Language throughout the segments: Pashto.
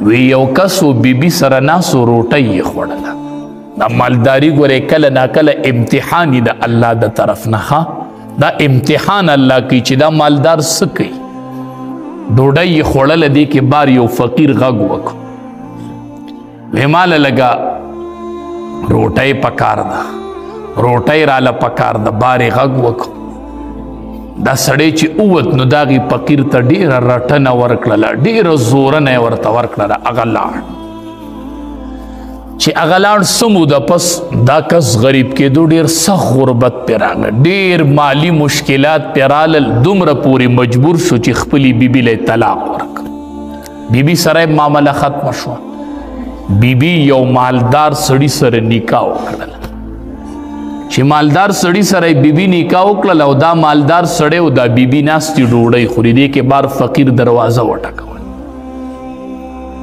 وی یو کسو بیبی سره ناسو روټۍ یې خوړله. دا مالداري ګورې کله ناکله امتحان د الله د طرف نه. دا امتحان الله کوي چې دا مالدار څه کوي. ډوډۍ یې خوړله دی کې بار یو فقیر غږ وکړو وی ماله لږه روټۍ پکار ده، روټۍ راله پکار ده، بار یې غږ وکړو. دا سړی چې اووت نو د هغې فقیر ته ډېره رټنه ورکړله، ډېره زورنه یې ورته ورکړله. هغه لاړ چې هغه لاړ څه موده پس دا کس غریب کېدو، ډېر سخت غربت پرې راغله، ډېر مالی مشکلات پرې رالل، دومره پورې مجبور شو چې خپلې بیبي له طلاق ورکړ. بیبي سره یې معامله ختمه شوه. بیبي یو مالدار سړي سره نکاح وکړله. چې مالدار سړي سره یې بیبي نکاح وکړله او دا مالدار سړی او دا بیبي ناستې ډوډۍ خوري، دې کې بار فقیر دروازه وټکول.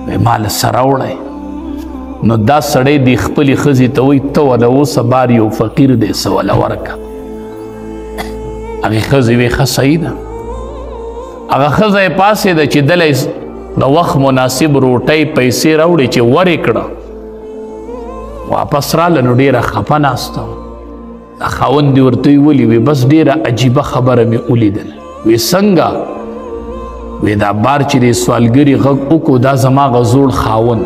وی ماله سره وړی. نو دا سړی دی خپلې ښځې ته وایي ته وله اوسه بار یو فقیر دی څه وله ورکه. هغې ښځې وی ښه صحیح ده. هغه ښځه یې پاسېده چې دله د وخت مناسب روټۍ پیسې راوړې چې ورې کړه، واپس راله نو ډېره خفه ناسته وه. دا خاوند دې ورته ویلي وی بس ډېره عجیبه خبره مې ولیدل. وی څنګه؟ وی دا بار چې دی سوالګري غږ وکړو دا زما هغه زوړ خاوند،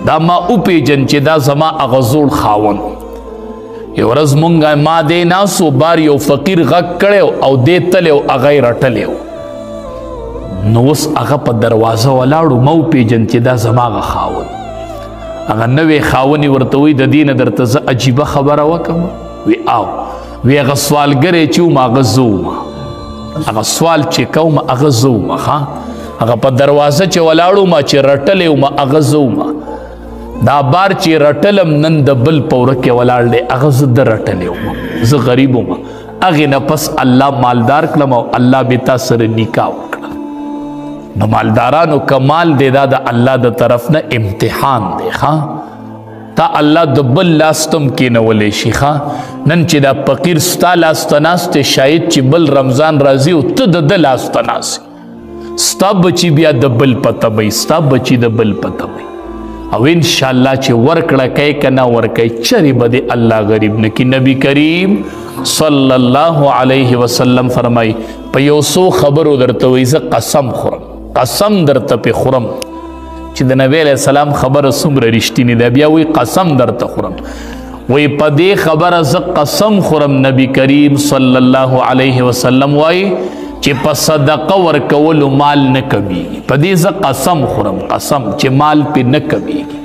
دا ما وپېژن چې دا زما هغه زوړ خاوند. یو ورځ مونږ ما دی ناسو بار یو فقیر غږ کړی او دی تلی او هغه یې رټلی و. نو اوس هغه په دروازه ولاړو، ما وپېژن چې دا زما هغه خاوند. هغه نوی خاوند یې ورته وایي د دې نه درته زه عجیبه خبره وکړم. وی او وی هغه سوالګری چې وم هغه زه وم، هغه سوال چې کوم هغه زه وم. هغه په دروازه چې ولاړو ما چې رټلی وم هغه زه وم. دا بار چې رټلم نن د بل په وره کې ولاړ دی هغه زه د رټلی وم، زه غریب وم. هغې نه پس الله مالدار کړم او الله بې تا سره نکاح وکړه. نو مالدارانو کمال دی دا د الله د طرف نه امتحان دی. تا الله د بل لاس تم کېنولی شي. نن چې دا فقیر ستا لاس ته ناست دی، شاید چې بل رمضان راځي او ته د ده لاس ته ناست، ستا بچي بیا د بل په تبی، ستا بچي د بل په تبی. او انشاءالله چې ورکړه کوي که نه ورکوي چرې به دې الله غریب نه کړي. نبی کریم صلی الله علیه وسلم فرمایي په یو څو خبرو درته وایي زه قسم خورم، قسم درته پې خورم چې د نبی علیه السلام خبره څومره رښتینې ده. بیا وایي قسم درته خورم، وایي په دې خبره زه قسم خورم. نبی کریم صلی الله علیه وسلم وایي چې په صدقه ورکولو مال نه کمیږي. په دې زه قسم خورم، قسم چې مال پې نه کمیږي.